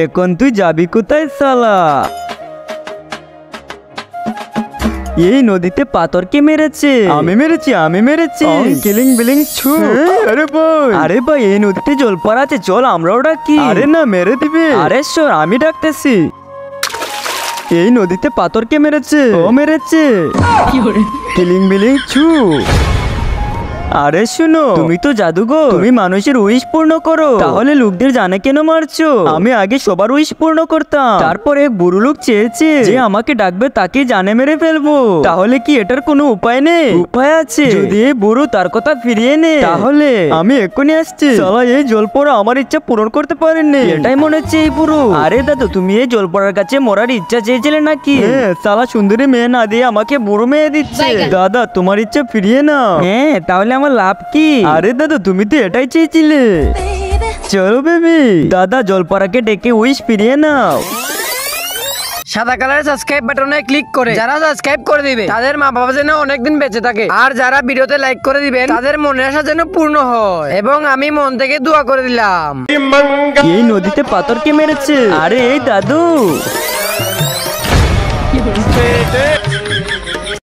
এখন তুই যাবি কোথায় শালা? এই নদীতে পাথর কে মেরেছে? আমি মেরেছি। কিলিং বিলিং ছু। আরে ভাই এই নদীতে জল পড়া আছে, চল আমরাও ডাকি। আরে না, মেরে দিবি। আরে শোন, আমি ডাকতেছি। এই নদীতে পাথর কে মেরেছে? ও মেরেছে। কিলিং বিলিং ছু। আরে শুনো, তুমি তো জাদুঘর, তুমি মানুষের উইশ পূর্ণ করো, তাহলে লোকদের জানে কেন মারছো? আমি আগে সবার উইশ পূর্ণ করতাম, তারপর এক বুড়ো লোক চেয়েছে যে আমাকে ডাকবে তাকে জানে মেরে ফেলবো। তাহলে কি এটার কোনো উপায় নেই? উপায় আছে, যদি এই বুড়ো তার কথা ফিরিয়ে নে তাহলে। আমি এক্ষুনি আসছি। শালা এই জল পড়া আমার ইচ্ছা পূরণ করতে পারেননি, এটাই মনে হচ্ছে এই বুড়ো। আরে দাদু, তুমি এই জল পড়ার কাছে মরার ইচ্ছা চেয়েছিলে নাকি? শালা সুন্দরী মেয়ে না দিয়ে আমাকে বুড়ো মেয়ে দিচ্ছে। দাদা তোমার ইচ্ছা ফিরিয়ে নাও। হ্যাঁ, তাহলে আমার লাভ কি? আরে দাদা তুমি তো এটাই চেয়েছিলে। চলো বেবি। দাদা জলপরাকে ডেকে উইশ ফিরিয়ে নাও। সাদা কালারের সাবস্ক্রাইব বাটনে ক্লিক করে যারা সাবস্ক্রাইব করে দিবে তাদের মা বাবা যেন অনেকদিন বেঁচে থাকে, আর যারা ভিডিওতে লাইক করে দিবেন তাদের মনের আশা যেন পূর্ণ হয়, এবং আমি মন থেকে দোয়া করে দিলাম। এই নদীতে পাথর কে মেরেছে? আরে এই দাদু।